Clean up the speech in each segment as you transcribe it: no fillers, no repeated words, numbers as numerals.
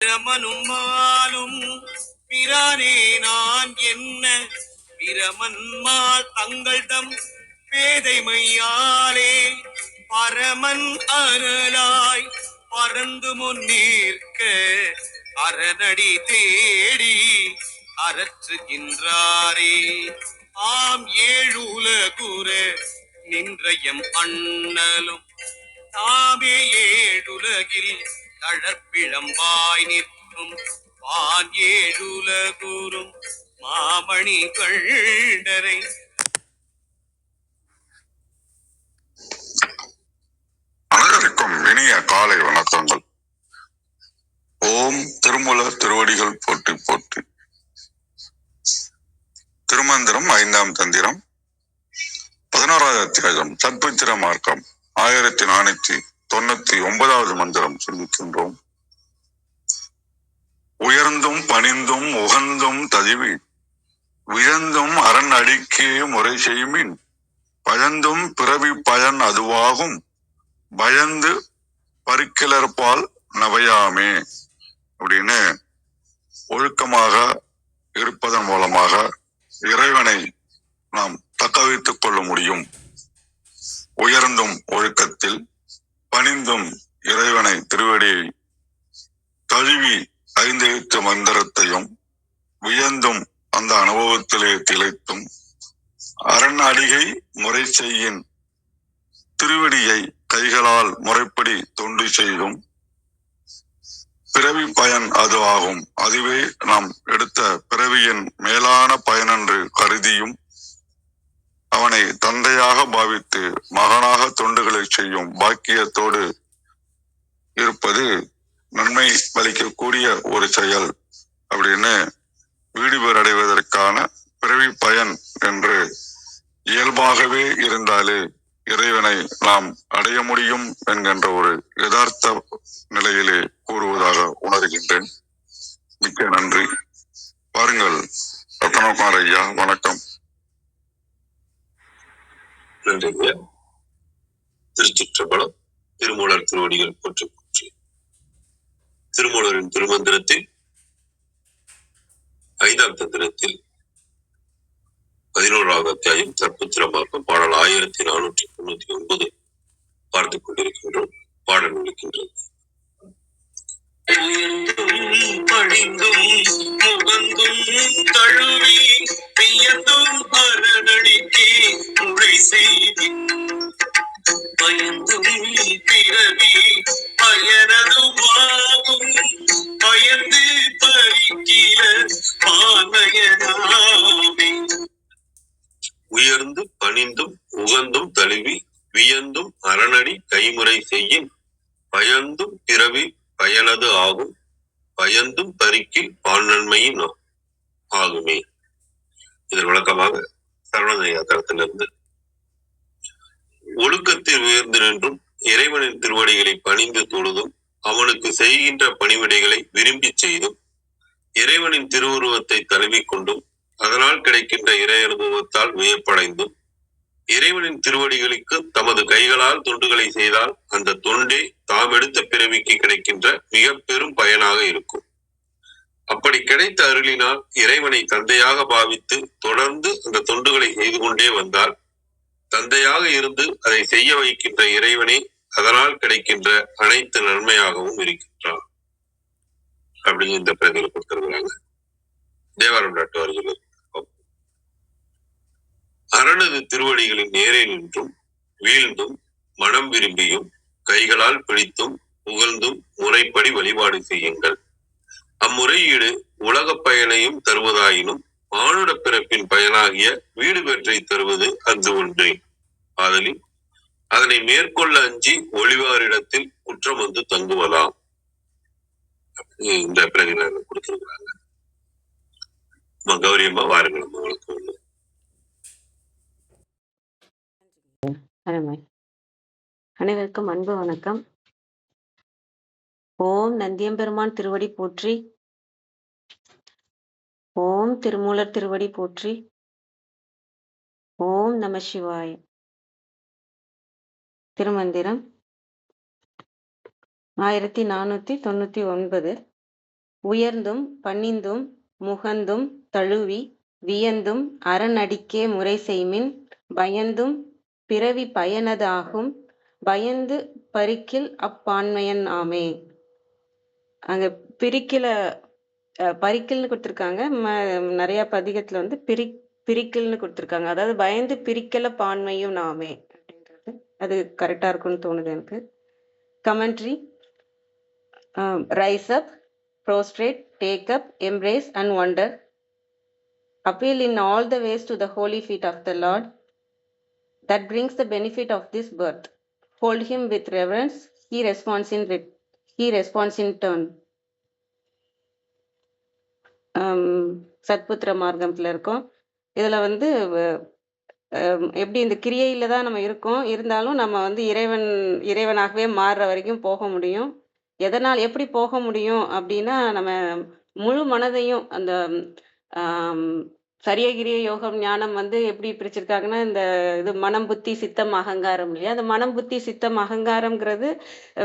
பிரமனுமாலும் பிரானே நான் என்ன பிரமன்மால் தங்கள்தம் பேதைமையாலே பரமன் அருளாய் பறந்து முன்னேற்க அரணடி தேடி அரற்றுகின்றாரே. ஆம் ஏழுலகுற நின்றயம் அண்ணலும் தாமே ஏழுலகில் தழற்பிழம்பாய் நிற்கும் வான் ஏழுலகூரும் மாமணி கண்டரை. அனைவருக்கும் இனிய காலை வணக்கங்கள். ஓம் திருமூலர் திருவடிகள் போற்றி போற்றி. திருமந்திரம் 5ஆம் தந்திரம் 11வது அத்தியாயம் சத்புத்திர மார்க்கம் 1499வது மந்திரம் சிந்திக்கின்றோம். உயர்ந்தும் பணிந்தும் உகந்தும் தழுவி வியந்தும் அரண் அடிக்கே முறை செய்மின் பயந்தும் பிறவி பயன் அதுவாகும் பயந்து பருக்கிலர்பால் நவையாமே அப்படின்னு ஒழுக்கமாக இருப்பதன் மூலமாக இறைவனை நாம் தக்க வைத்துக் கொள்ள முடியும். உயர்ந்தும் ஒழுக்கத்தில் பணிந்தும் இறைவனை திருவடியை தழுவி 5 எழுத்து மந்திரத்தையும் வியந்தும் அந்த அனுபவத்திலே திளைத்தும் அரண் அடிகை முறை செய்யின் திருவடியை கைகளால் முறைப்படி தொண்டு செய்தும் பிறவி பயன் அது ஆகும் அதுவே நாம் எடுத்த பிறவியின் மேலான பயனென்று கருதியும் அவனை தந்தையாக பாவித்து மகனாக தொண்டுகளை செய்யும் பாக்கியத்தோடு இருப்பது நன்மை வலிக்கக்கூடிய ஒரு செயல் அப்படின்னு வீடு பேர் அடைவதற்கான பிறவி பயன் என்று இயல்பாகவே இருந்தாலே இறைவனை நாம் அடைய முடியும் என்கின்ற ஒரு யதார்த்த நிலையிலே கூறுவதாக உணர்கின்றேன். மிக்க நன்றி. பாருங்கள் ரத்னகுமார் ஐயா, வணக்கம். நன்றிங்க. திருச்சிற்றம்பலம். திருமூலர் திருவடிகள் போற்றி போற்றி. திருமூலரின் திருமந்திரத்தில் 5ஆம் தந்திரத்தில் 11வது அத்தியாயம் தற்புத்திர மார்க்கம் பாடல் 1499 பார்த்துக் கொண்டிருக்கின்றோம். பாடல் இருக்கின்றது. பழிந்தும் முகந்தும் தழுவி வியந்தும் அரணடிக்கே முறை செய்தின் பயந்தும் பிறவி பயனதுவாகும் பயந்து பறிக்கில பானயனாமே. உயர்ந்து பணிந்தும் உகந்தும் தழுவி வியந்தும் அரணடி கைமுறை செய்யின் பயந்தும் பிறவி பயனது ஆகும் பயந்தும் பறிக்கில் பால் நன்மையின் ஆகுமே. இதன் விளக்கமாக சரவணதையா தரத்திலிருந்து ஒழுக்கத்தில் உயர்ந்து நின்றும் இறைவனின் திருவடிகளை பணிந்து தொழுதும் அவனுக்கு செய்கின்ற பணிவிடைகளை விரும்பி செய்தும் இறைவனின் திருவுருவத்தை தழுவிக்கொண்டும் அதனால் கிடைக்கின்ற இறை அனுபவத்தால் வியப்படைந்தும் இறைவனின் திருவடிகளுக்கு தமது கைகளால் தொண்டுகளை செய்தால் அந்த தொண்டே தாம் எடுத்த பிறவிக்கு கிடைக்கின்ற மிக பெரும் பயனாக இருக்கும். அப்படி கிடைத்த அருளினால் இறைவனை தந்தையாக பாவித்து தொடர்ந்து அந்த தொண்டுகளை செய்து கொண்டே வந்தால் தந்தையாக இருந்து அதை செய்ய வைக்கின்ற இறைவனை அதனால் கிடைக்கின்ற அனைத்து நன்மையாகவும் இருக்கின்றார் அப்படின்னு இந்த பிரதிகளை கொடுத்திருக்கிறாங்க. தேவாரம் நாட்டுவார்கள் அரணது திருவடிகளின் நேரே நின்றும் வீழ்ந்தும் மனம் விரும்பியும் கைகளால் பிடித்தும் புகழ்ந்தும் முறைப்படி வழிபாடு செய்யுங்கள். அம்முறையீடு உலக பயனையும் தருவதாயினும் மானுட பிறப்பின் பயனாகிய வீடு பெற்றை தருவது அன்று ஒன்றே. ஆதலில் அதனை மேற்கொள்ள அஞ்சி ஒளிவாரிடத்தில் குற்றம் வந்து தங்குவதாம். இந்த பிரதிகளை கொடுத்திருக்கிறாங்க. கௌரியம்மா வாருங்கள். உங்களுக்கு ஒண்ணு அனைவருக்கும் அன்பு வணக்கம். ஓம் நந்தியம்பெருமான் திருவடி போற்றி. ஓம் திருமூலர் திருவடி போற்றி. ஓம் நம சிவாய. திருமந்திரம் 1499 உயர்ந்தும் பணிந்தும் முகந்தும் தழுவி வியந்தும் அரணடிக்கே முறை செய்மின் பயந்தும் பிறவி பயனது ஆகும் பயந்து பரிக்கில் அப்பான்மையன் ஆமே. அங்க பிரிக்கில பரிக்கில்னு கொடுத்துருக்காங்க. நிறைய பதிகத்துல வந்து பிரிக்கில்னு கொடுத்துருக்காங்க. அதாவது பயந்து பிரிக்கல பான்மையும் நாமே அப்படின்றது அது கரெக்டா இருக்கும்னு தோணுது எனக்கு. Commentary. Rice up, prostrate, take up, embrace and wonder. Appeal in all the ways to the holy feet of the Lord that brings the benefit of this birth. Hold him with reverence. He responds in turn. சத்புத்திர மார்க்கத்துல இருக்கோம். இதுல வந்து எப்படி இந்த கிரியையில தான் நம்ம இருக்கோம். இருந்தாலும் நம்ம வந்து இறைவனாகவே மாறுற வரைக்கும் போக முடியும். எதனால் எப்படி போக முடியும் அப்படின்னா, நம்ம முழு மனதையும் அந்த சரியகிரிய யோகம் ஞானம் வந்து எப்படி பிரிச்சிருக்காங்கன்னா, இந்த இது மனம் புத்தி சித்தம் அகங்காரம் இல்லையா. அந்த மனம் புத்தி சித்தம் அகங்காரம்ங்கிறது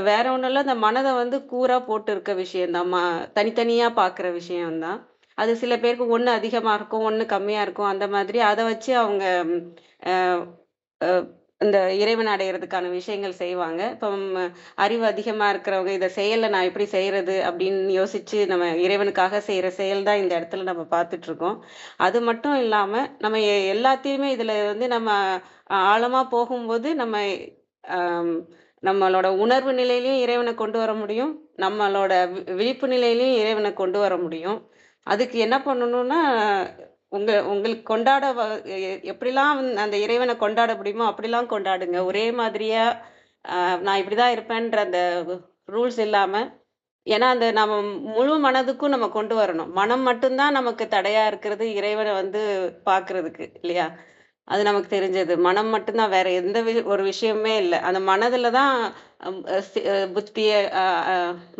வேற ஒன்றும் இல்லை, அந்த மனதை வந்து கூறா போட்டு இருக்க விஷயம்தான். தனித்தனியா பார்க்குற விஷயம்தான். அது சில பேருக்கு ஒன்று அதிகமாக இருக்கும், ஒன்று கம்மியாக இருக்கும். அந்த மாதிரி அதை வச்சு அவங்க இந்த இறைவன் அடைகிறதுக்கான விஷயங்கள் செய்வாங்க. இப்போ அறிவு அதிகமாக இருக்கிறவங்க இதை செயலை நான் எப்படி செய்கிறது அப்படின்னு யோசித்து நம்ம இறைவனுக்காக செய்கிற செயல் தான் இந்த இடத்துல நம்ம பார்த்துட்ருக்கோம். அது மட்டும் இல்லாமல் நம்ம எல்லாத்தையுமே இதில் வந்து நம்ம ஆழமாக போகும்போது நம்ம நம்மளோட உணர்வு நிலையிலையும் இறைவனை கொண்டு வர முடியும், நம்மளோட விழிப்பு நிலையிலையும் இறைவனை கொண்டு வர முடியும். அதுக்கு என்ன பண்ணணும்னா, உங்களுக்கு கொண்டாட எப்படிலாம் அந்த இறைவனை கொண்டாட முடியுமோ அப்படிலாம் கொண்டாடுங்க. ஒரே மாதிரியா நான் இப்படிதான் இருப்பேன்ற அந்த ரூல்ஸ் இல்லாம, ஏன்னா அந்த நம்ம முழு மனதுக்கும் நம்ம கொண்டு வரணும். மனம் மட்டும்தான் நமக்கு தடையா இருக்கிறது இறைவனை வந்து பார்க்கறதுக்கு இல்லையா. அது நமக்கு தெரிஞ்சது. மனம் மட்டும்தான், வேற எந்த ஒரு விஷயமே இல்லை. அந்த மனதுல தான் புத்திய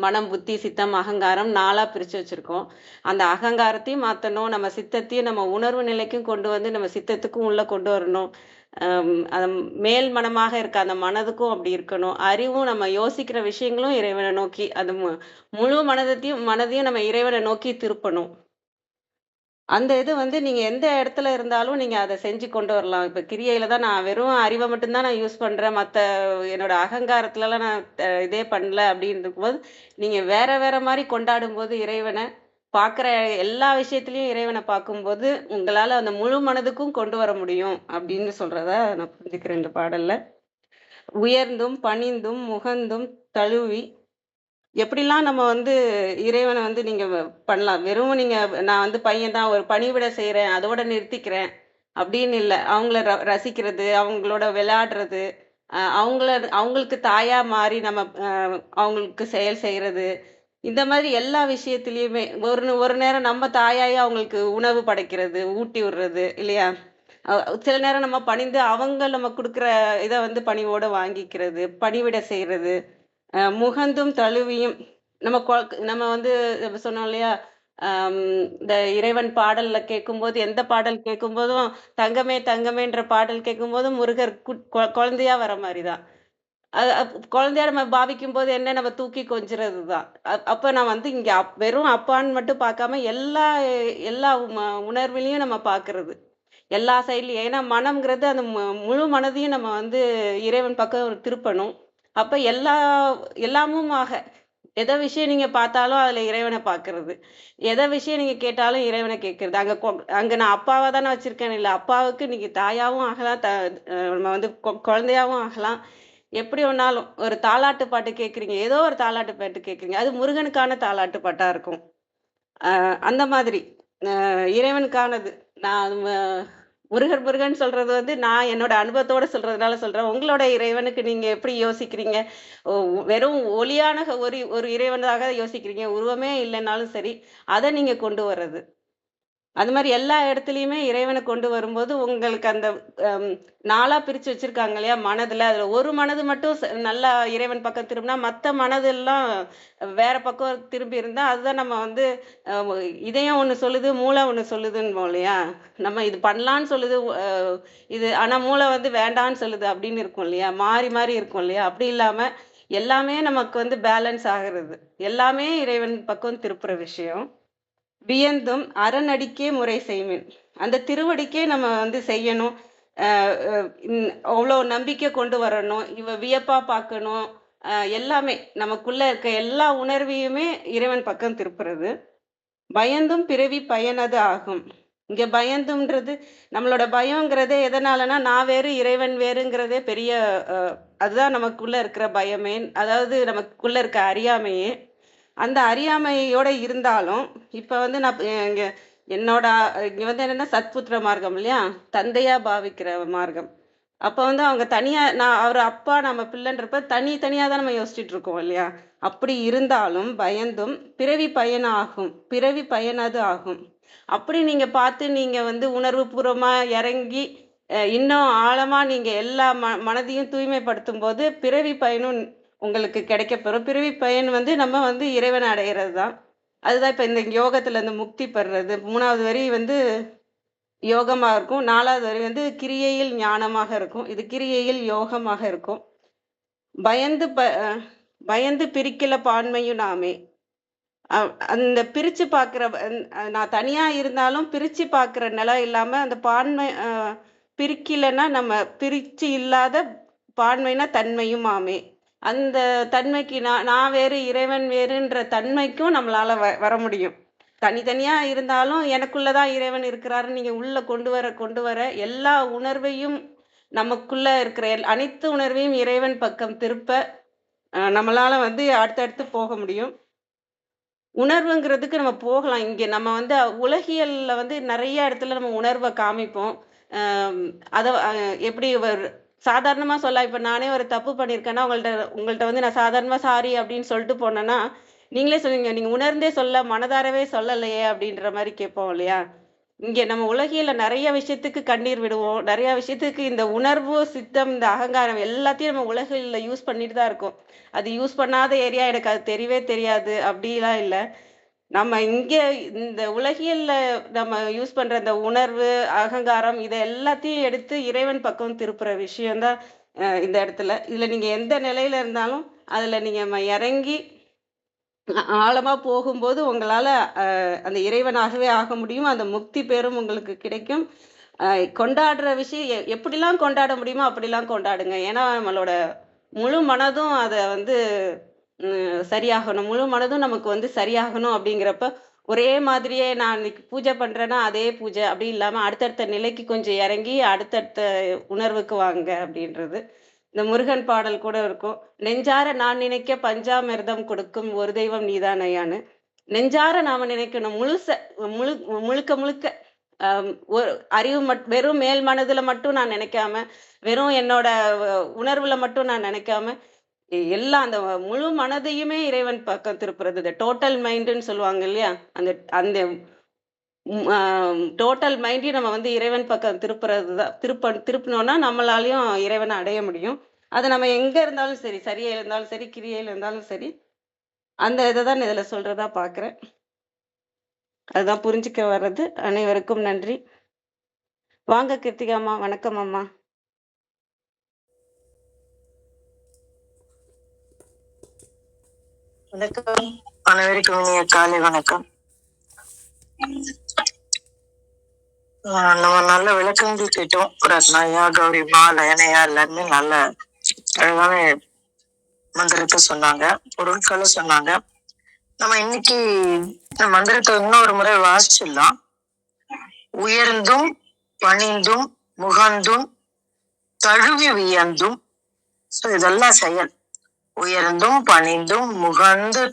மனம் புத்தி சித்தம் அகங்காரம் 4ஆ பிரிச்சு வச்சிருக்கோம். அந்த அகங்காரத்தையும் மாற்றணும், நம்ம சித்தத்தையும் நம்ம உணர்வு நிலைக்கும் கொண்டு வந்து நம்ம சித்தத்துக்கும் உள்ள கொண்டு வரணும். அந்த மேல் மனமாக இருக்க அந்த மனதுக்கும் அப்படி இருக்கணும். அறிவும் நம்ம யோசிக்கிற விஷயங்களும் இறைவனை நோக்கி, அது முழு மனதையும் நம்ம இறைவனை நோக்கி திருப்பணும். அந்த இது வந்து நீங்க எந்த இடத்துல இருந்தாலும் நீங்க அதை செஞ்சு கொண்டு வரலாம். இப்ப கிரியையில தான் நான் வெறும் அறிவை மட்டும்தான் நான் யூஸ் பண்றேன், மத்த என்னோட அகங்காரத்துலலாம் நான் இதே பண்ணல அப்படின்னு இருக்கும்போது, நீங்க வேற வேற மாதிரி கொண்டாடும் போது இறைவனை பார்க்குற எல்லா விஷயத்துலயும் இறைவனை பார்க்கும்போது உங்களால அந்த முழு மனதுக்கும் கொண்டு வர முடியும் அப்படின்னு சொல்றத நான் புரிஞ்சுக்கிறேன் இந்த பாடல்ல. உயர்ந்தும் பணிந்தும் முகந்தும் தழுவி எப்படிலாம் நம்ம வந்து இறைவனை வந்து நீங்க பண்ணலாம். வெறும் நீங்க நான் வந்து பையன் தான் ஒரு பணிவிடை செய்யறேன் அதோட நிறுத்திக்கிறேன் அப்படின்னு இல்லை. அவங்கள ரசிக்கிறது, அவங்களோட விளையாடுறது, அவங்களுக்கு தாயா மாறி நம்ம அவங்களுக்கு செயல் செய்யறது, இந்த மாதிரி எல்லா விஷயத்திலயுமே ஒரு நேரம் நம்ம தாயாயே அவங்களுக்கு உணவு படைக்கிறது, ஊட்டி விடுறது இல்லையா. சில நேரம் நம்ம பணிந்து அவங்க நம்ம கொடுக்குற இதை வந்து பணிவோட வாங்கிக்கிறது, பணிவிடை செய்யறது, முகந்தும் தழுவியும் நம்ம வந்து சொன்னோம் இல்லையா. இந்த இறைவன் பாடல்ல கேட்கும்போது, எந்த பாடல் கேட்கும்போதும் தங்கமே தங்கமேன்ற பாடல் கேட்கும்போதும் முருகர் குழந்தையா வர மாதிரிதான். குழந்தையா நம்ம பாவிக்கும் போது என்ன, நம்ம தூக்கி கொஞ்சிறது தான். அப்ப நான் வந்து இங்க வெறும் அப்பான்னு மட்டும் பார்க்காம எல்லா உணர்விலையும் நம்ம பார்க்கறது, எல்லா சைட்லயும். ஏன்னா மனம்ங்கிறது அந்த முழு மனதையும் நம்ம வந்து இறைவன் பக்கம் திருப்பணும். அப்ப எல்லாமும் எதை விஷயம் நீங்க பார்த்தாலும் அதுல இறைவனை பார்க்கறது, எதை விஷயம் நீங்க கேட்டாலும் இறைவனை கேட்கறது. அங்க நான் அப்பாவா தானே வச்சிருக்கேன், இல்லை அப்பாவுக்கு நீங்க தாயாவும் ஆகலாம், நம்ம வந்து குழந்தையாவும் ஆகலாம். எப்படி ஒன்னாலும் ஒரு தாலாட்டு பாட்டு கேட்குறீங்க, ஏதோ ஒரு தாலாட்டு பாட்டு கேட்குறீங்க, அது முருகனுக்கான தாலாட்டு பாட்டா இருக்கும். அந்த மாதிரி இறைவனுக்கானது. நான் முருகன் சொல்றது வந்து நான் என்னோட அனுபவத்தோட சொல்றதுனால சொல்றேன். உங்களோட இறைவனுக்கு நீங்க எப்படி யோசிக்கிறீங்க? வெறும் ஒளியான ஒரு இறைவனாக யோசிக்கிறீங்க, உருவமே இல்லைன்னாலும் சரி, அதை நீங்க கொண்டு வர்றது. அது மாதிரி எல்லா இடத்துலையுமே இறைவனை கொண்டு வரும்போது உங்களுக்கு அந்த 4ஆ பிரிச்சு வச்சிருக்காங்க இல்லையா மனதுல. அதுல ஒரு மனது மட்டும் நல்லா இறைவன் பக்கம் திரும்பினா, மற்ற மனதெல்லாம் வேற பக்கம் திரும்பி இருந்தா அதுதான் நம்ம வந்து இதயம் ஒண்ணு சொல்லுது, மூளை ஒண்ணு சொல்லுதுன்னு இல்லையா. நம்ம இது பண்ணலான்னு சொல்லுது இது, ஆனா மூளை வந்து வேண்டான்னு சொல்லுது அப்படின்னு இருக்கும் இல்லையா. மாறி மாறி இருக்கும் இல்லையா. அப்படி இல்லாம எல்லாமே நமக்கு வந்து பேலன்ஸ் ஆகிறது. எல்லாமே இறைவன் பக்கம் திருப்புற விஷயம். வியந்தும் அறநடிக்கே முறை செய்மின். அந்த திருவடிக்கே நம்ம வந்து செய்யணும். அவ்வளோ நம்பிக்கை கொண்டு வரணும். வியப்பா பார்க்கணும். எல்லாமே நமக்குள்ள இருக்க எல்லா உணர்வையுமே இறைவன் பக்கம் திருப்புறது. பயந்தும் பிறவி பயனது ஆகும். இங்க பயந்தும்ன்றது நம்மளோட பயங்கிறதே எதனாலனா, நான் வேறு இறைவன் வேறுங்கிறதே பெரிய அதுதான் நமக்குள்ள இருக்கிற பயமே. அதாவது நமக்குள்ள இருக்க அறியாமையே. அந்த அறியாமையோட இருந்தாலும், இப்ப வந்து நான் இங்க என்னோட இங்க வந்து என்னன்னா சத்புத்திர மார்க்கம் இல்லையா? தந்தையா பாவிக்கிற மார்க்கம். அப்ப வந்து அவங்க தனியா நான் அவரு அப்பா நம்ம பிள்ளைன்றப்ப தனியா தான் நம்ம யோசிச்சுட்டு இருக்கோம் இல்லையா? அப்படி இருந்தாலும் பயந்தும் பிறவி பயனாகும். பிறவி பயனது ஆகும். அப்படி நீங்க பார்த்து நீங்க வந்து உணர்வு பூர்வமா இறங்கி இன்னும் ஆழமா நீங்க எல்லா மனதையும் தூய்மைப்படுத்தும்போது பிறவி பயனும் உங்களுக்கு கிடைக்கப்பெறும். பிறவி பயன் வந்து நம்ம வந்து இறைவனை அடையிறது தான். அதுதான் இப்ப இந்த யோகத்துல இந்த முக்தி பெறுறது. 3வது வரி வந்து யோகமா இருக்கும். 4வது வரி வந்து கிரியையில் ஞானமாக இருக்கும். இது கிரியையில் யோகமாக இருக்கும். பயந்து பிரிக்கல பான்மையும் நாமே. அந்த பிரிச்சு பார்க்குற நான் தனியா இருந்தாலும் பிரிச்சு பார்க்குற நிலை இல்லாம அந்த பான்மை பிரிக்கலைன்னா நம்ம பிரிச்சு இல்லாத பான்மைனா தன்மையும் ஆமே. அந்த தன்மைக்கு நான் வேறு இறைவன் வேறுன்ற தன்மைக்கும் நம்மளால வர முடியும். தனித்தனியா இருந்தாலும் எனக்குள்ளதான் இறைவன் இருக்கிறாருன்னு நீங்க உள்ள கொண்டு வர எல்லா உணர்வையும் நமக்குள்ள இருக்கிற அனைத்து உணர்வையும் இறைவன் பக்கம் திருப்ப நம்மளால வந்து அடுத்தடுத்து போக முடியும். உணர்வுங்கிறதுக்கு நம்ம போகலாம். இங்க நம்ம வந்து உலகியல்ல வந்து நிறைய இடத்துல நம்ம உணர்வை காமிப்போம். அத எப்படி சாதாரணமா சொல்லலாம். இப்ப நானே ஒரு தப்பு பண்ணியிருக்கேன்னா, உங்கள்ட்ட வந்து நான் சாதாரணமா சாரி அப்படின்னு சொல்லிட்டு போனேன்னா, நீங்களே சொல்லுவீங்க, நீங்க உணர்ந்தே மனதாரவே சொல்லலையே அப்படின்ற மாதிரி கேட்போம் இல்லையா? இங்க நம்ம உலகியல்ல நிறைய விஷயத்துக்கு கண்ணீர் விடுவோம். நிறைய விஷயத்துக்கு இந்த உணர்வு, சித்தம், இந்த அகங்காரம் எல்லாத்தையும் நம்ம உலகியல்ல யூஸ் பண்ணிட்டு தான் இருக்கோம். அது யூஸ் பண்ணாத ஏரியா எனக்கு அது தெரியவே தெரியாது அப்படிலாம் இல்ல. நம்ம இங்க இந்த உலகியல்ல நம்ம யூஸ் பண்ற இந்த உணர்வு, அகங்காரம் இத எல்லாத்தையும் எடுத்து இறைவன் பக்கம் திருப்புற விஷயம் தான் இந்த இடத்துல. இதுல நீங்க எந்த நிலையில இருந்தாலும் அதுல நீங்க இறங்கி ஆழமா போகும்போது உங்களால அந்த இறைவனாகவே ஆக முடியும். அந்த முக்தி பேரும் உங்களுக்கு கிடைக்கும். கொண்டாடுற விஷயம் எப்படிலாம் கொண்டாட முடியுமோ அப்படிலாம் கொண்டாடுங்க. ஏன்னா நம்மளோட முழு மனதும் அதை வந்து சரியாகணும். முழு மனதும் நமக்கு வந்து சரியாகணும் அப்படிங்கிறப்ப ஒரே மாதிரியே நான் இன்னைக்கு பூஜை பண்றேன்னா அதே பூஜை அப்படி இல்லாம அடுத்தடுத்த நிலைக்கு கொஞ்சம் இறங்கி அடுத்தடுத்த உணர்வுக்கு வாங்க அப்படின்றது. இந்த முருகன் பாடல் கூட இருக்கும். நெஞ்சார நான் நினைக்க பஞ்சாமிர்தம் கொடுக்கும் ஒரு தெய்வம் நீதானையான்னு. நெஞ்சார நாம நினைக்கணும். முழுக்க முழுக்க ஒரு அறிவு வெறும் மேல் மனதுல மட்டும் நான் நினைக்காம, வெறும் என்னோட உணர்வுல மட்டும் நான் நினைக்காம, எல்லாம் அந்த முழு மனதையுமே இறைவன் பக்கம் திருப்புறது. இந்த டோட்டல் மைண்டுன்னு சொல்லுவாங்க இல்லையா? அந்த அந்த டோட்டல் மைண்டையும் நம்ம வந்து இறைவன் பக்கம் திருப்புறது தான். திருப்பினோம்னா நம்மளாலையும் இறைவனை அடைய முடியும். அது நம்ம எங்க இருந்தாலும் சரி, சரியா இருந்தாலும் சரி, கிரியையில இருந்தாலும் சரி, அந்த இதை தான் இதுல சொல்றதா பாக்குறேன். அதுதான் புரிஞ்சுக்க வர்றது. அனைவருக்கும் நன்றி. வாங்க கிருத்திகா அம்மா. வணக்கம் அம்மா. வணக்கம். அனைவருக்கும் இனிய காலை வணக்கம். நம்ம நல்ல விளக்கங்கள் கேட்டோம். ரத்னாயா, கௌரிமா, லயனையா எல்லாருமே நல்ல அழகான மந்திரத்தை சொன்னாங்க, பொருட்களை சொன்னாங்க. நம்ம இன்னைக்கு இந்த மந்திரத்தை இன்னொரு முறை வாசிச்சிடலாம். உயர்ந்தும் பணிந்தும் முகந்தும் தழுவி வியந்தும். இதெல்லாம் செயல். உயர்ந்தும் பணிந்தும் முகந்து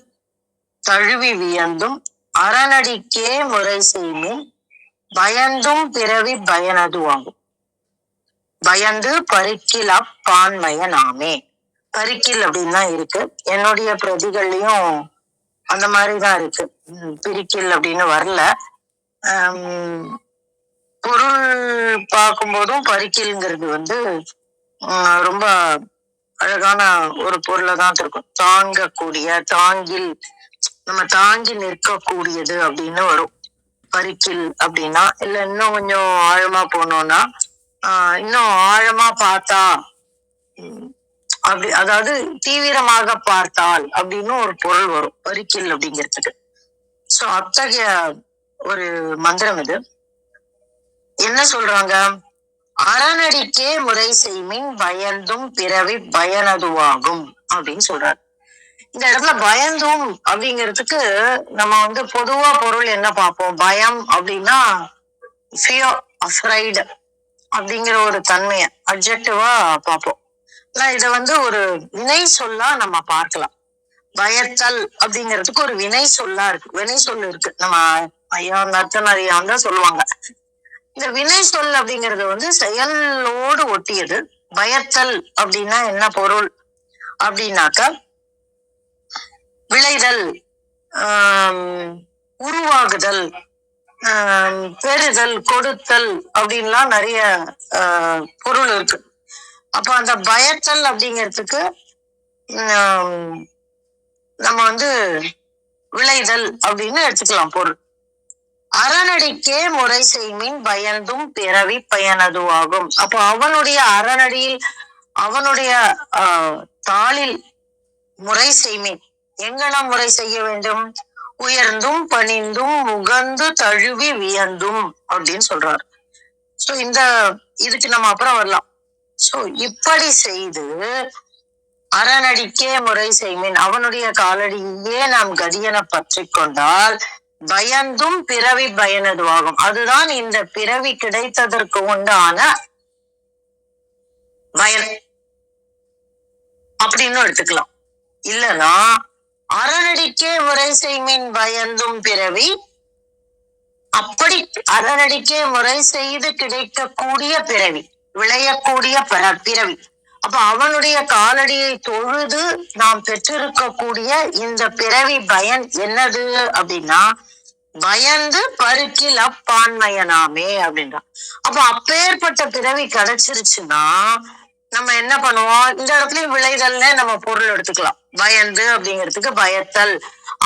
தழுவி வியந்தும் அறநடிக்கே முறை செய்மின் பயந்தும் பிறவி பயனதுவாகும். பயந்து பருக்கில் அப்பான்மைய நாமே. பருக்கில் அப்படின்னு தான் இருக்கு. என்னுடைய பிரதிகள்லயும் அந்த மாதிரிதான் இருக்கு. பிரிக்கில் அப்படின்னு வரல. பொருள் பார்க்கும்போதும் பருக்கில்ங்கிறது வந்து ரொம்ப அழகான ஒரு பொருளை தான் இருக்கும். தாங்கக்கூடிய, தாங்கில், நம்ம தாங்கி நிற்கக்கூடியது அப்படின்னு வரும் பருக்கில் அப்படின்னா. இல்ல இன்னும் கொஞ்சம் ஆழமா போனோம்னா, இன்னும் ஆழமா பார்த்தா அதாவது தீவிரமாக பார்த்தால் அப்படின்னு ஒரு பொருள் வரும் பரிக்கில் அப்படிங்கிறதுக்கு. சோ அத்தகைய ஒரு மந்திரம் இது. என்ன சொல்றாங்க? அறநடிக்கே முறை செய்மின் பயந்தும் பிறவி பயனதுவாகும் அப்படின்னு சொல்றாரு. இந்த இடத்துல பயந்தும் அப்படிங்கிறதுக்கு நம்ம பொதுவா பொருள் என்ன பார்ப்போம்? பயம் அப்படின்னா ஃபியர், அஃப்ரைடு அப்படிங்கிற ஒரு தன்மைய அட்ஜெக்டிவா பார்ப்போம். இத ஒரு வினை சொல்லா நம்ம பார்க்கலாம். பயத்தல் அப்படிங்கிறதுக்கு ஒரு வினை சொல்லா இருக்கு, வினை சொல் இருக்கு. நம்ம ஐயா நர்த்தனரியான் தான் சொல்லுவாங்க. இந்த வினை சொல் அப்படிங்கிறது செயலோடு ஒட்டியது. பயத்தல் அப்படின்னா என்ன பொருள் அப்படின்னாக்க விளைதல், உருவாகுதல், பெறுதல், கொடுத்தல் அப்படின்லாம் நிறைய பொருள் இருக்கு. அப்ப அந்த பயத்தல் அப்படிங்கிறதுக்கு நம்ம விளைதல் அப்படின்னு எடுத்துக்கலாம் பொருள். அறநடிக்கே முறை செய்மின் பயந்தும் பிறவி பயனதுவாகும். அப்போ அவனுடைய அறநடியில், அவனுடைய தாளில் முறை செய்மின், எங்கெல்லாம் முறை செய்ய வேண்டும்? உயர்ந்தும் பணிந்தும் முகந்து தழுவி வியந்தும் அப்படின்னு சொல்றாரு. சோ இதுக்கு நம்ம அப்புறம் வரலாம். சோ இப்படி செய்து அறநடிக்கே முறை செய்மின், அவனுடைய காலடியே நாம் கதியென பற்றி கொண்டால் பயந்தும் பிறவி பயனதுவாகும். அதுதான் இந்த பிறவி கிடைத்ததற்கு உண்டான பயன் அப்படின்னு எடுத்துக்கலாம். இல்லனா அறநடிக்கே முறை செய்மின் பயந்தும் பிறவி, அப்படி அறநடிக்கே முறை செய்து கிடைக்கக்கூடிய பிறவி, விளையக்கூடிய பிறவி. அப்ப அவனுடைய காலடியை தொழுது நாம் பெற்றிருக்கக்கூடிய இந்த பிறவி பயன் என்னது அப்படின்னா பயந்து பருக்கில் அப்பான்மையனாமே அப்படின்றான். அப்ப அப்பேற்பட்ட பிறவி கிடைச்சிருச்சுன்னா நம்ம என்ன பண்ணுவோம்? இந்த இடத்துலயும் விளைதல்ல நம்ம பொருள் எடுத்துக்கலாம். பயந்து அப்படிங்கிறதுக்கு பயத்தல்.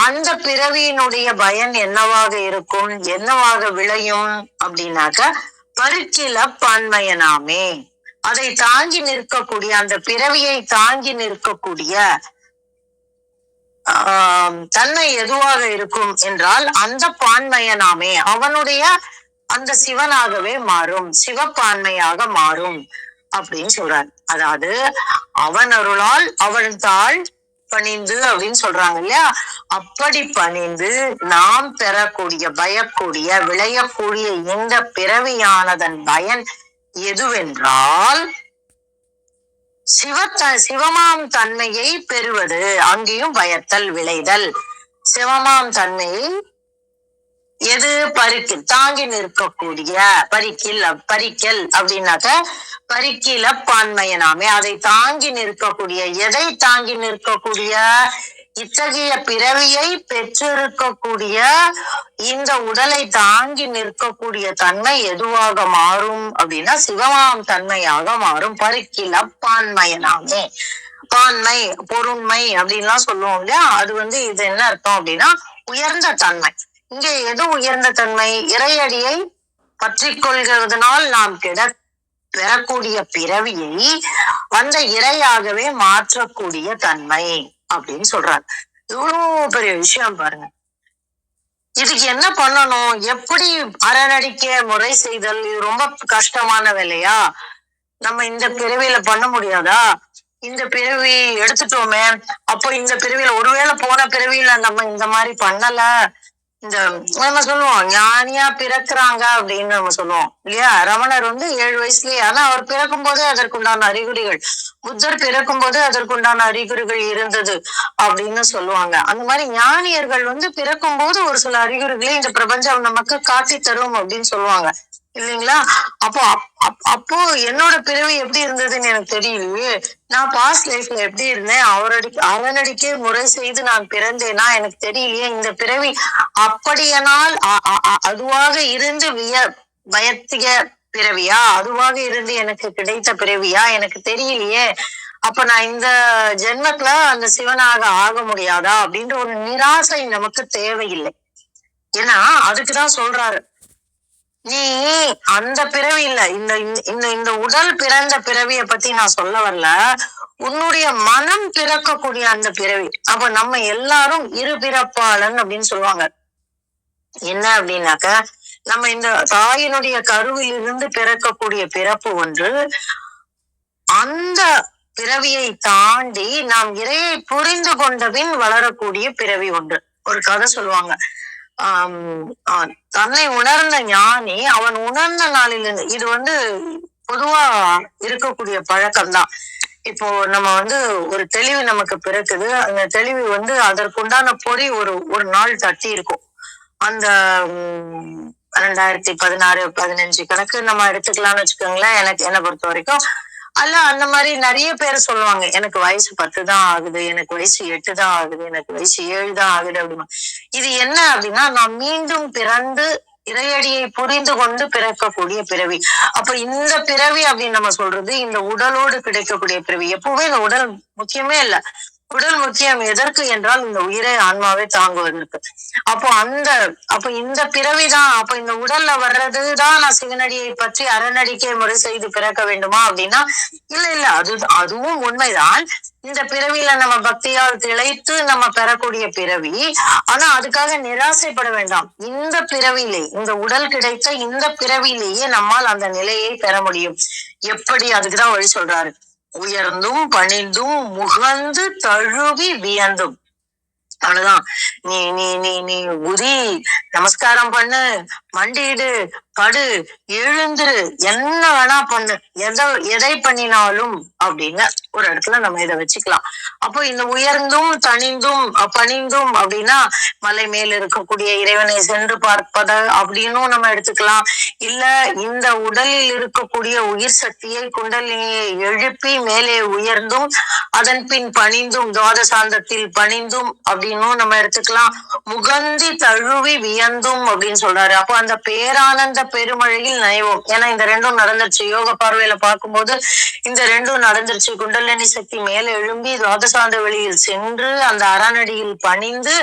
அந்த பிறவியினுடைய பயன் என்னவாக இருக்கும், என்னவாக விளையும் அப்படின்னாக்க பருக்கில பான்மையனாமே, அதை தாங்கி நிற்கக்கூடிய, அந்த பிறவியை தாங்கி நிற்கக்கூடிய தன்மை எதுவாக இருக்கும் என்றால் அந்த பான்மையனாமே, அவனுடைய அந்த சிவனாகவே மாறும், சிவப்பான்மையாக மாறும் அப்படின்னு சொல்றாரு. அதாவது அவன் அருளால் அவன் தாள் பணிந்து அப்படின்னு சொல்றாங்க இல்லையா? அப்படி பணிந்து நாம் பெறக்கூடிய, பயக்கூடிய, விளையக்கூடிய இந்த பிறவியானதன் பயன் எதுவென்றால் சிவமாம் தன்மையை பெறுவது. அங்கேயும் பயத்தல், விளைதல். சிவமாம் தன்மையை எது? பரிக்கில், தாங்கி நிற்கக்கூடிய பரிக்கல் அப்படின்னாக்க பரிக்கில பான்மையனாமே, அதை தாங்கி நிற்கக்கூடிய. எதை தாங்கி நிற்கக்கூடிய? இத்தகைய பிறவியை பெற்றிருக்கக்கூடிய இந்த உடலை தாங்கி நிற்கக்கூடிய தன்மை எதுவாக மாறும் அப்படின்னா சிவமாம் தன்மையாக மாறும். பருக்கில பான்மையனாமே, பான்மை, பொருண்மை அப்படின்லாம் சொல்லுவோம் இல்லையா? அது இது என்ன அர்த்தம் அப்படின்னா உயர்ந்த தன்மை. இங்கே எது உயர்ந்த தன்மை? இறையடியை பற்றி கொள்கிறதுனால் நாம் பெறக்கூடிய பிறவியை அந்த இறையாகவே மாற்றக்கூடிய தன்மை அப்படின்னு சொல்றாரு. இவ்வளவு பெரிய விஷயம் பாருங்க. இதுக்கு என்ன பண்ணணும்? எப்படி அறநடிக்க முறை செய்தல்? இது ரொம்ப கஷ்டமான வேலையா? நம்ம இந்த பிறவியில பண்ண முடியாதா? இந்த பிறவி எடுத்துட்டோமே, அப்போ இந்த பிறவியில, ஒருவேளை போன பிறவியில நம்ம இந்த மாதிரி பண்ணல, நம்ம சொல்லுவோம் ஞானியா பிறக்குறாங்க அப்படின்னு நம்ம சொல்லுவோம் இல்லையா? ரமணர் 7 வயசுலயே, ஆனா அவர் பிறக்கும் போதே அதற்குண்டான அறிகுறிகள், புத்தர் பிறக்கும் போது அதற்குண்டான அறிகுறிகள் இருந்தது அப்படின்னு சொல்லுவாங்க. அந்த மாதிரி ஞானியர்கள் பிறக்கும் போது ஒரு சில அறிகுறிகளை இந்த பிரபஞ்சம் நமக்கு காட்டி தரும் அப்படின்னு சொல்லுவாங்க இல்லைங்களா? அப்போ என்னோட பிறவி எப்படி இருந்ததுன்னு எனக்கு தெரியலையே. நான் பாஸ்ட் லைஃப்ல எப்படி இருந்தேன், அறநடிக்கே முறை செய்து நான் பிறந்தேனா எனக்கு தெரியலையே. இந்த பிறவி அப்படியானால் அதுவாக இருந்து பயத்திய பிறவியா, அதுவாக இருந்து எனக்கு கிடைத்த பிறவியா எனக்கு தெரியலையே. அப்ப நான் இந்த ஜென்மத்துல அந்த சிவனாக ஆக முடியாதா அப்படின்ற ஒரு நிராசை நமக்கு தேவையில்லை. ஏன்னா அதுக்குதான் சொல்றாரு, நீ அந்த பிறவி இல்ல, இந்த இந்த இந்த உடல் பிறந்த பிறவிய பத்தி நான் சொல்ல வரல. உன்னுடைய மனம் பிறக்கக்கூடிய அந்த பிறவி. அப்ப நம்ம எல்லாரும் இருபிறப்பாளன் அப்படின்னு சொல்லுவாங்க. என்ன அப்படின்னாக்க, நம்ம இந்த தாயினுடைய கருவில் இருந்து பிறக்கக்கூடிய பிறப்பு ஒன்று. அந்த பிறவியை தாண்டி நாம் இறையை புரிந்து கொண்டபின் வளரக்கூடிய பிறவி ஒன்று. ஒரு கதை சொல்லுவாங்க. தன்னை உணர்ந்த ஞானி அவன் உணர்ந்த நாளிலிருந்து, இது பொதுவா இருக்கக்கூடிய பழக்கம்தான். இப்போ நம்ம ஒரு தெளிவு நமக்கு பிறக்குது. அந்த தெளிவு அதற்குண்டான பொறி ஒரு நாள் தட்டி இருக்கும். அந்த 2016, 15 கணக்கு நம்ம எடுத்துக்கலாம்னு வச்சுக்கோங்களேன். என்னை பொறுத்த வரைக்கும் அல்ல, அந்த மாதிரி நிறைய பேர் சொல்லுவாங்க, எனக்கு வயசு 10 தான் ஆகுது, எனக்கு வயசு 8 தான் ஆகுது, எனக்கு வயசு 7 தான் ஆகுது அப்படிமா. இது என்ன அப்படின்னா, நான் மீண்டும் பிறந்து இறையடியை புரிந்து கொண்டு பிறக்கக்கூடிய பிறவி. அப்ப இந்த பிறவி அப்படின்னு நம்ம சொல்றது இந்த உடலோடு கிடைக்கக்கூடிய பிறவி. எப்பவுமே இந்த உடல் முக்கியமே இல்லை. உடல் முக்கியம் எதற்கு என்றால் இந்த உயிரை ஆன்மாவை தாங்குவதற்கு. அப்போ இந்த பிறவிதான். அப்ப இந்த உடல்ல வர்றதுதான் நான் சிவனடியை பற்றி அறநடிக்கை முறை செய்து பிறக்க வேண்டுமா அப்படின்னா இல்ல, அதுவும் உண்மைதான். இந்த பிறவியில நம்ம பக்தியால் திளைத்து நம்ம பெறக்கூடிய பிறவி. ஆனா அதுக்காக நிராசைப்பட வேண்டாம். இந்த பிறவியிலே, இந்த உடல் கிடைத்த இந்த பிறவியிலேயே நம்மால் அந்த நிலையை பெற முடியும். எப்படி? அதுக்குதான் வழி சொல்றாரு. உயர்ந்தும் பணிந்தும் முகந்து தழுவி வியந்தும். அவ்வளவுதான். நீ நீ நீ நீ உதி, நமஸ்காரம் பண்ணு, மண்டிடு, படு, எழுந்துரு, என்ன வேணா பண்ணு, எதை பண்ணினாலும் அப்படின்னு ஒரு இடத்துல நம்ம இதை வச்சுக்கலாம். அப்போ இந்த உயர்ந்தும் பணிந்தும் அப்படின்னா மலை மேல் இருக்கக்கூடிய இறைவனை சென்று பார்ப்பத அப்படின்னும் நம்ம எடுத்துக்கலாம். இல்ல இந்த உடலில் இருக்கக்கூடிய உயிர் சக்தியை குண்டலினியை எழுப்பி மேலே உயர்ந்தும் அதன் பின் பணிந்தும் துவாதசாந்தத்தில் பணிந்தும் அப்படின்னும் நம்ம எடுத்துக்கலாம். முகந்தி தழுவி வியந்தும் அப்படின்னு சொல்றாரு. அப்போ அந்த பேரானந்த பெருமழையில் நனைவோம். ஏன்னா இந்த ரெண்டும் நடந்துருச்சு. யோக பார்வையில பார்க்கும்போது இந்த ரெண்டும் நடந்துருச்சு. குண்டலினி சக்தி மேல எழும்பி துவாதசாந்த வெளியில் சென்று அந்த அறநடியில் பணிந்து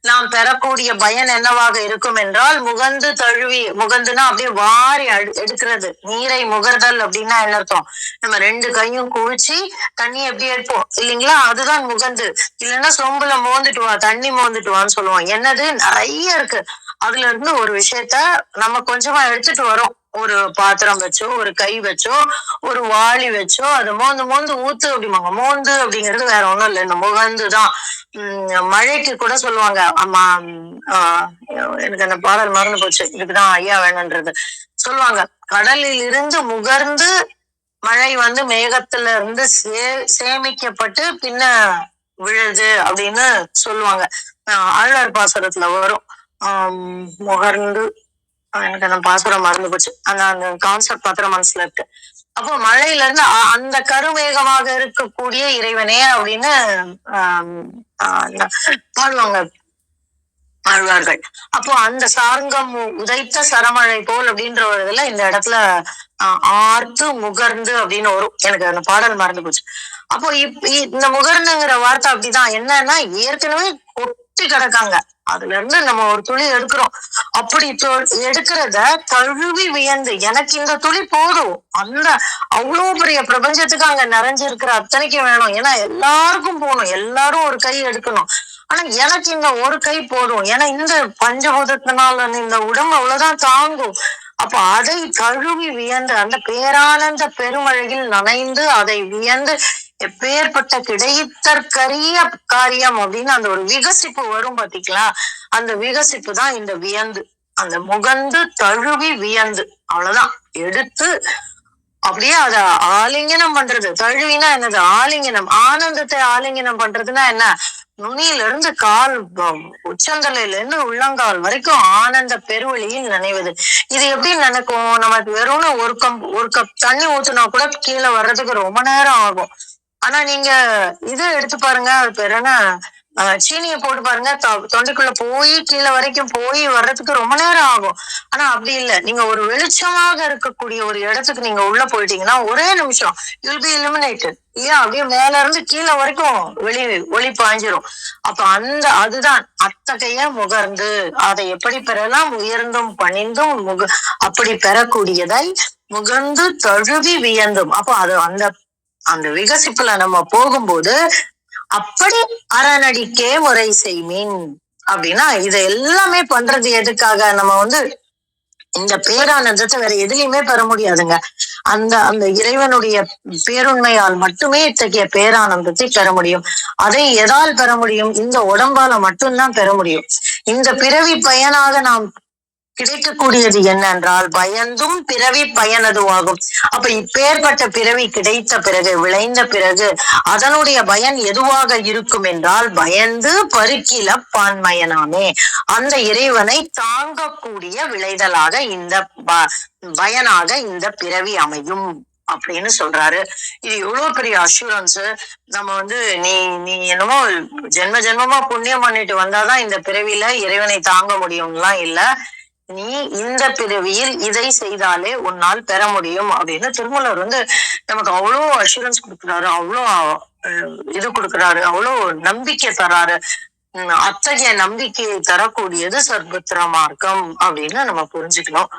நாம் பெறக்கூடிய பயன் என்னவாக இருக்கும் என்றால் முகந்து தழுவி. முகந்துனா அப்படியே வாரி எடுக்கிறது. நீரை முகர்தல் அப்படின்னா என்ன அர்த்தம்? நம்ம 2 கையும் குவிச்சு தண்ணி எப்படி எடுப்போம் இல்லைங்களா? அதுதான் முகந்து. இல்லைன்னா சொம்புல மோந்துட்டு வா, தண்ணி மோந்துட்டு வான்னு சொல்லுவோம். என்னது? நிறைய இருக்கு. அதுல இருந்து ஒரு விஷயத்த நம்ம கொஞ்சமா எடுத்துட்டு வரோம். ஒரு பாத்திரம் வச்சோ, ஒரு கை வச்சோ, ஒரு வாளி வச்சோ அது மோந்து ஊத்து அப்படிம்பாங்க. மோந்து அப்படிங்கிறது வேற ஒண்ணும் இல்லை, இந்த முகந்துதான். மழைக்கு கூட சொல்லுவாங்க. ஆமா, எனக்கு அந்த பாடல் மறந்து போச்சு. இதுக்குதான் ஐயா வேணுன்றது சொல்லுவாங்க. கடலில் இருந்து முகர்ந்து மழை மேகத்துல இருந்து சேமிக்கப்பட்டு பின்ன விழுது அப்படின்னு சொல்லுவாங்க. ஆழ்வார் பாசுரத்துல வரும். முகர்ந்து, எனக்கு அந்த பாசுரம் மறந்து போச்சு. அந்த கான்செப்ட் மாத்திரம் மனசுல இருக்கு. அப்போ மழையில இருந்து அந்த கருமேகமாக இருக்கக்கூடிய இறைவனே அப்படின்னு பாடுவாங்க ஆழ்வார்கள். அப்போ அந்த சார்ங்கம் உதைத்த சரமழை போல் அப்படின்ற ஒரு இதுல இந்த இடத்துல ஆர்த்து முகர்ந்து அப்படின்னு வரும். எனக்கு அந்த பாடல் மறந்து போச்சு. அப்போ இந்த முகர்ந்துங்கிற வார்த்தை அப்படிதான். என்னன்னா ஏற்கனவே கொட்டி கிடக்காங்க, அதுல இருந்து நம்ம ஒரு துளி எடுக்கிறோம். அப்படி எடுக்கிறத தழுவி வியந்து, எனக்கு இந்த துளி போதும், அந்த அவ்வளவு பெரிய பிரபஞ்சத்துக்கு அங்க நிறைஞ்சிருக்கிற அத்தனைக்கு வேணும். ஏன்னா எல்லாருக்கும் போகணும், எல்லாரும் ஒரு கை எடுக்கணும். ஆனா எனக்கு இந்த ஒரு கை போதும், ஏன்னா இந்த பஞ்சபூதத்தினால இந்த உடம்பு அவ்வளவுதான் தாங்கும். அப்ப அதை தழுவி வியந்து அந்த பேரானந்த பெருமழையில் நனைந்து அதை வியந்து எப்பேற்பட்ட கிடைத்தற்கரிய காரியம் அப்படின்னு அந்த ஒரு விகசிப்பு வரும் பாத்தீங்களா? அந்த விகசிப்பு தான் இந்த வியந்து. அந்த முகந்து தழுவி வியந்து, அவ்வளவுதான். எடுத்து அப்படியே அத ஆலிங்கனம் பண்றது. தழுவினா என்னது? ஆலிங்கனம். ஆனந்தத்தை ஆலிங்கனம் பண்றதுன்னா என்ன? நுனியில இருந்து கால் உச்சந்தலையில இருந்து உள்ளங்கால் வரைக்கும் ஆனந்த பெருவெளியில் நினைவது. இது எப்படி நினைக்கும்? நமக்கு வெறும் ஒரு கப் தண்ணி ஊத்துனா கூட கீழே வர்றதுக்கு ரொம்ப நேரம் ஆகும். ஆனா நீங்க இதை எடுத்து பாருங்க, அது பேர் என்ன, சீனியை போட்டு பாருங்க, தொண்டைக்குள்ள போய் கீழே வரைக்கும் போய் வர்றதுக்கு ரொம்ப நேரம் ஆகும். ஆனா அப்படி இல்லை, நீங்க ஒரு வெளிச்சமாக இருக்கக்கூடிய ஒரு இடத்துக்கு நீங்க உள்ள போயிட்டீங்கன்னா ஒரே நிமிஷம் யூல் பி இலுமினேட்டட். ஏன் அப்படியே மேல இருந்து கீழே வரைக்கும் ஒளி பாய்ஞ்சிரும். அப்ப அதுதான் அத்தகைய முகர்ந்து அதை எப்படி பெறலாம்? உயர்ந்தும் பணிந்தும் அப்படி பெறக்கூடியதை முகர்ந்து தழுவி வியந்தும். அப்போ அது அந்த விகசிப்புல நம்ம போகும்போது அப்படி அறநடிக்கே முறை செய்மின் அப்படின்னா இது எல்லாமே பண்றது எதுக்காக? நம்ம இந்த பேரானந்தத்தை வேற எதுலையுமே பெற முடியாதுங்க. அந்த இறைவனுடைய பேருண்மையால் மட்டுமே இத்தகைய பேரானந்தத்தை பெற முடியும். அதை எதால் பெற முடியும்? இந்த உடம்பால மட்டும்தான் பெற முடியும். இந்த பிறவி பயனாக நாம் கிடைக்கக்கூடியது என்னென்றால் பயந்தும் பிறவி பயனதுவாகும். அப்ப இப்பேற்பட்ட பிறவி கிடைத்த பிறகு, விளைந்த பிறகு அதனுடைய பயன் எதுவாக இருக்கும் என்றால் பயந்து பருக்கில பான்மயனாமே, அந்த இறைவனை தாங்கக்கூடிய விளைதலாக இந்த பயனாக இந்த பிறவி அமையும் அப்படின்னு சொல்றாரு. இது எவ்வளவு பெரிய அஷூரன்ஸ். நம்ம நீ என்னமோ ஜென்ம ஜென்மமா புண்ணியம் பண்ணிட்டு வந்தாதான் இந்த பிறவியில இறைவனை தாங்க முடியும்லாம் இல்ல, நீ இந்த பிறவியில் இதை செய்தாலே உன்னால் பெற முடியும் அப்படின்னு திருமூலர் நமக்கு அவ்வளோ அஷூரன்ஸ் கொடுக்குறாரு, அவ்வளோ இது கொடுக்குறாரு, அவ்வளோ நம்பிக்கை தராரு. அத்தகைய நம்பிக்கையை தரக்கூடியது சர்பத்திர மார்க்கம் அப்படின்னு நம்ம புரிஞ்சுக்கணும்.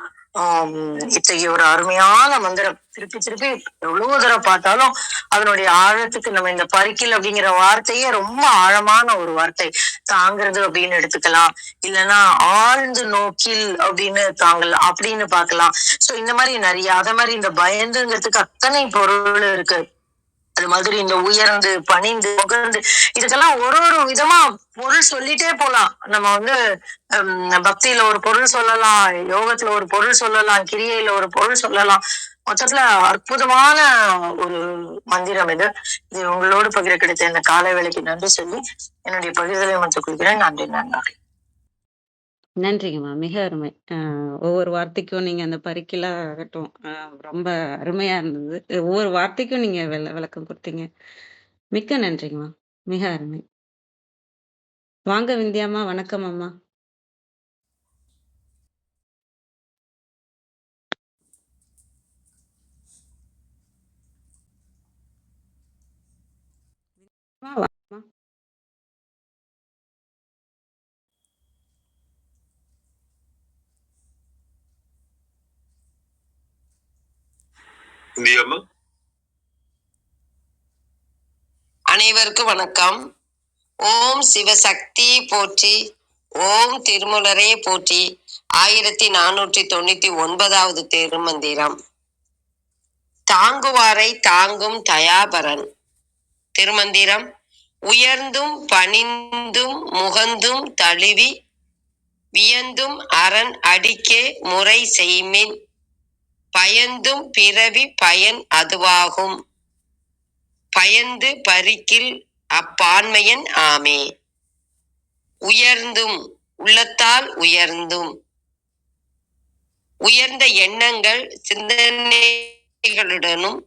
இத்தகைய ஒரு அருமையான மந்திரம் திருப்பி திருப்பி எவ்வளவு தடவை பார்த்தாலும் அதனுடைய ஆழத்துக்கு நம்ம இந்த பரிக்கில் அப்படிங்கிற வார்த்தையே ரொம்ப ஆழமான ஒரு வார்த்தை. தாங்கிறது அப்படின்னு எடுத்துக்கலாம், இல்லைன்னா ஆழ்ந்து நோக்கில் அப்படின்னு தாங்கலாம் அப்படின்னு பார்க்கலாம். சோ இந்த மாதிரி நிறைய அத மாதிரி இந்த பயந்துங்கிறதுக்கு அத்தனை பொருள் இருக்கு. அது மாதிரி இந்த உயர்ந்து பணிந்து முகர்ந்து இதுக்கெல்லாம் ஒரு விதமா பொருள் சொல்லிட்டே போலாம். நம்ம பக்தியில ஒரு பொருள் சொல்லலாம், யோகத்துல ஒரு பொருள் சொல்லலாம், கிரியையில ஒரு பொருள் சொல்லலாம். மொத்தத்துல அற்புதமான ஒரு மந்திரம் இது. உங்களோடு பகிர கிடைத்த இந்த காலை வேளைக்கு நன்றி சொல்லி என்னுடைய பகிர்தலை மட்டும் கொடுக்கிறேன். நன்றி. நன்றிங்கம்மா, மிக அருமை. ஒவ்வொரு வார்த்தைக்கும் நீங்க அந்த பரிக்கிலா ஆகட்டும், ரொம்ப அருமையா இருந்தது. ஒவ்வொரு வார்த்தைக்கும் நீங்க விளக்கம் கொடுத்தீங்க. மிக்க நன்றிங்கம்மா, மிக அருமை. வாங்க விந்தியாம்மா, வணக்கம் அம்மா. அனைவருக்கும் வணக்கம். ஓம் சிவசக்தி போற்றி, ஓம் திருமூலரே போற்றி. 1499வது திருமந்திரம். தாங்குவாரை தாங்கும் தயாபரன். திருமந்திரம். உயர்ந்தும் பணிந்தும் முகந்தும் தழுவி வியந்தும் அரண் அடிக்கே முறை செய்மின் பயந்தும் பிறவி பயன் அதுவாகும் பயந்து பரிக்கில் அப்பான்மையன் ஆமே. உயர்ந்தும் உள்ளத்தால் உயர்ந்தும் உயர்ந்த எண்ணங்கள் சிந்தனைகளுடனும்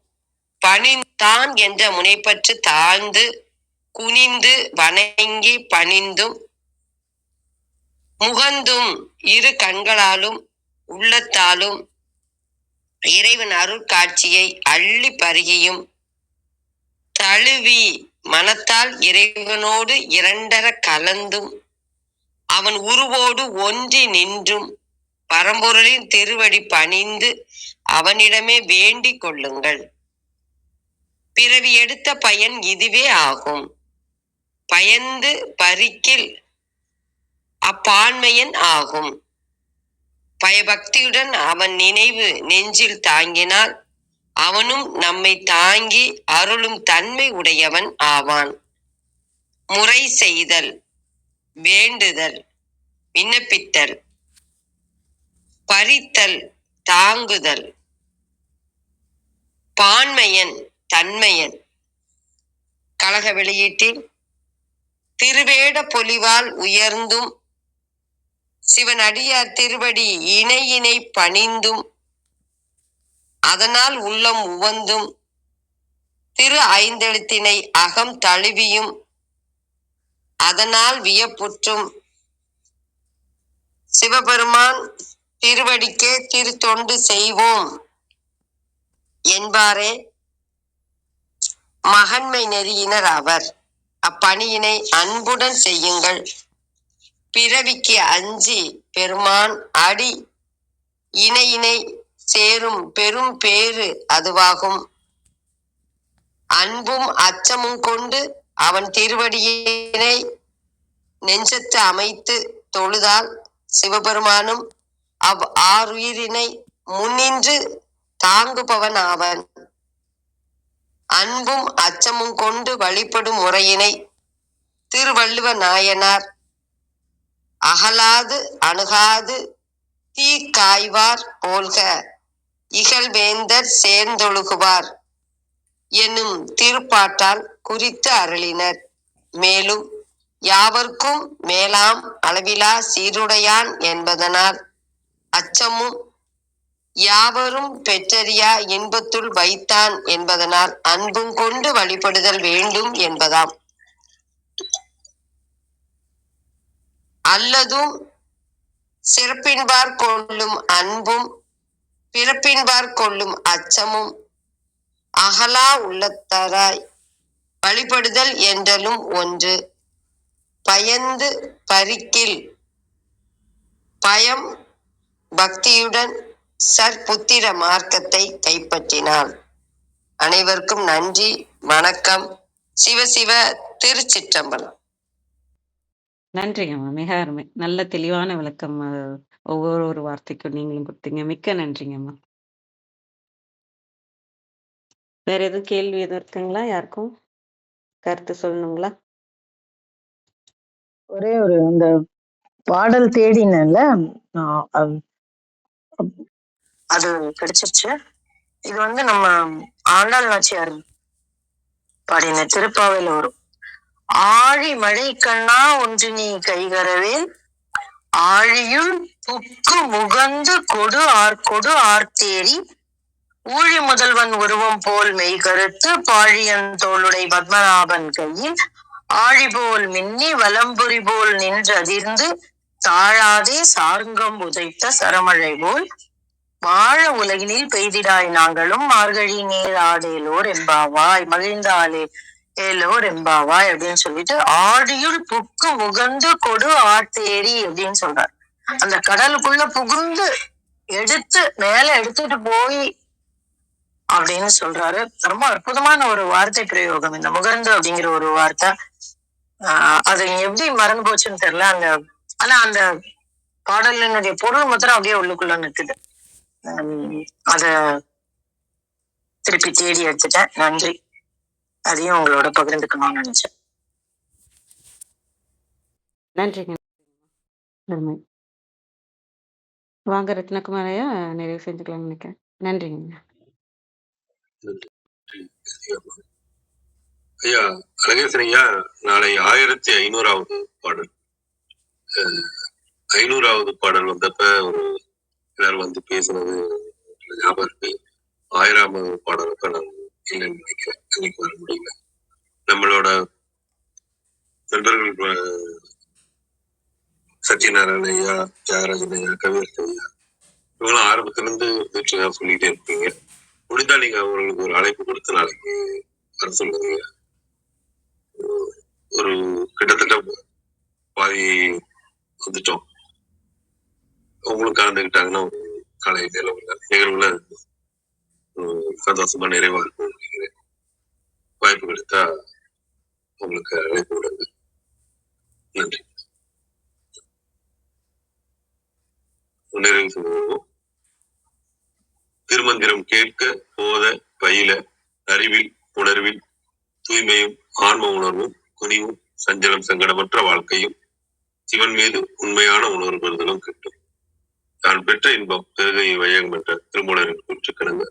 பணிந்தான் என்ற முனைப்பற்று தாழ்ந்து குனிந்து வணங்கி பணிந்தும் முகந்தும் இரு கண்களாலும் உள்ளத்தாலும் இறைவன் அருட்காட்சியை அள்ளி பருகியும் தழுவி மனத்தால் இறைவனோடு இரண்டர கலந்தும் அவன் உருவோடு ஒன்றி நின்றும் பரம்பொருளின் திருவடி பணிந்து அவனிடமே வேண்டிக் கொள்ளுங்கள். பிறவி எடுத்த பயன் இதுவே ஆகும். பயந்து பரிக்கில் அப்பான்மையன் ஆகும். பயபக்தியுடன் அவன் நினைவு நெஞ்சில் தாங்கினால் அவனும் நம்மை தாங்கி அருளும் தன்மை உடையவன் ஆவான். முறை செய்தல், வேண்டுதல், விண்ணப்பித்தல், பறித்தல், தாங்குதல். பான்மையன், தன்மையன். கழக வெளியீட்டில் திருவேட பொலிவால் உயர்ந்தும் சிவன் அடியார் திருவடி இணை பணிந்தும் அதனால் உள்ளம் உவந்தும் திரு ஐந்தெழுத்தினை அகம் தழுவியும் அதனால் வியப்புற்றும் சிவபெருமான் திருவடிக்கே திருத்தொண்டு செய்வோம் என்பாரே மகன்மை நெறியினர் ஆவர். அப்பணியினை அன்புடன் செய்யுங்கள். பிறவிக்கு அஞ்சி பெருமான் அடி இணையினை சேரும் பெரும் பேறு அதுவாகும். அன்பும் அச்சமும் கொண்டு அவன் திருவடியினை நெஞ்சத்து அமைத்து தொழுதால் சிவபெருமானும் ஆறுயிரினை முன்னின்று தாங்குபவன் ஆவன். அன்பும் அச்சமும் கொண்டு வழிபடும் முறையினை திருவள்ளுவ நாயனார் அகலாது அணுகாது தீ காய்வார் போல்க இகழ்வேந்தர் சேர்ந்தொழுகுவார் என்னும் திருப்பாட்டால் குறித்து அருளினர். மேலும் யாவர்க்கும் மேலாம் அளவிலா சீருடையான் என்பதனால் அச்சமும் யாவரும் பெற்றறியா இன்பத்துள் வைத்தான் என்பதனால் அன்பும் கொண்டு வழிபடுதல் வேண்டும் என்பதாம். அல்லதும் சிறப்பின்பார் கொள்ளும் அன்பும் பிறப்பின்பார் கொள்ளும் அச்சமும் அகலா உள்ளத்தராய் வழிபடுதல் என்றலும் ஒன்று. பயந்து பரிக்கில் பயம் பக்தியுடன் சற்புத்திர மார்க்கத்தை கைப்பற்றினாள். அனைவருக்கும் நன்றி, வணக்கம். சிவசிவ. திருச்சிற்றம்பலம். நன்றிங்கம்மா. மிக அருமை. நல்ல தெளிவான விளக்கம். ஒவ்வொரு வார்த்தைக்கும் நீங்களும் கொடுத்தீங்க. மிக்க நன்றிங்கம்மா. வேற எதுவும் கேள்வி எதுவும் இருக்குங்களா? யாருக்கும் கருத்து சொல்லணுங்களா? ஒரே ஒரு அந்த பாடல் தேடினல அது கிடைச்சிருச்சு. இது நம்ம ஆண்டாள் நாச்சியார் பாடின திருப்பாவையில வரும். ஆழி மழை கண்ணா ஒன்று நீ கைகரவேல் ஆழியுள் புக்கு முகந்து கொடு ஆர்த்தேரி ஊழி முதல்வன் உருவம் போல் மெய் கருத்து பாழியன் தோளுடை பத்மநாபன் கையில் ஆழி போல் மின்னி வலம்புரி போல் நின்று அதிர்ந்து தாழாதே சார்ங்கம் உதைத்த சரமழை போல் வாழ உலகினில் பெய்திடாய் நாங்களும் மார்கழி நீர் ஆடேலோர் எம்பாவாய் மகிழ்ந்தாலே ஏலோர் எம்பாவாய் அப்படின்னு சொல்லிட்டு ஆழியுள் புக்கு முகந்து கொடு ஆர்த்தேரி அப்படின்னு சொல்றாரு. அந்த கடலுக்குள்ள புகுந்து எடுத்து மேல எடுத்துட்டு போய் அப்படின்னு சொல்றாரு. ரொம்ப அற்புதமான ஒரு வார்த்தை பிரயோகம் இந்த முகர்ந்து அப்படிங்கிற ஒரு வார்த்தை. அது எப்படி மறந்து போச்சுன்னு தெரியல. ஆனா அந்த பாடலினுடைய பொருள் மாத்திரம் அப்படியே உள்ளுக்குள்ள நிற்குது. அத திருப்பி தேடி எடுத்துட்டேன். நன்றி. அதையும் உங்களோட பகிர்ந்துக்கணும்னு நினைச்சேன். நன்றிங்க. வாங்க ரத்னகுமாரையா நிறைவு செஞ்சுக்கலாம்னு நினைக்கிறேன். நன்றிங்க. ஐயா அழகேசன் ஐயா, நாளை 1500வது பாடல் 500வது பாடல் வந்தப்ப ஒரு எல்லாரும் வந்து பேசுனது ஞாபகம் இருக்கு. 1000வது பாடலுக்கு நான் இல்லைன்னு நினைக்கிறேன். அன்னைக்கு வர முடியல. நம்மளோட நண்பர்கள் சத்யநாராயண ஐயா, தியாகராஜன் ஐயா, கவியரசு ஐயா இவங்களும் ஆரம்பத்திலிருந்து சொல்லிட்டே இருப்பீங்க. முடிந்தா நீங்க அவங்களுக்கு ஒரு அழைப்பு கொடுத்து நாளைக்கு வர சொல்லுங்க. ஒரு கிட்டத்தட்ட பாதி வந்துட்டோம். அவங்களும் கலந்துக்கிட்டாங்கன்னா ஒரு காலை நிகழ்வுல சந்தோஷமா நிறைவா இருக்கும் நினைக்கிறேன். வாய்ப்பு கிடைத்தா உங்களுக்கு அழைப்பு விடுங்க. நன்றி. நிறைவு செய்வோம். திருமந்திரம் கேட்க போத பயில அறிவில் உணர்வில் தூய்மையும் ஆன்ம உணர்வும் குனிவும் சஞ்சலம் சங்கடமற்ற வாழ்க்கையும் சிவன் மீது உண்மையான உணர்வு பெறுதலும் கிட்டும். தான் பெற்ற இன்பம் பெருகை வையகம் என்ற திருமூலரின் கூற்றுக்கிணங்க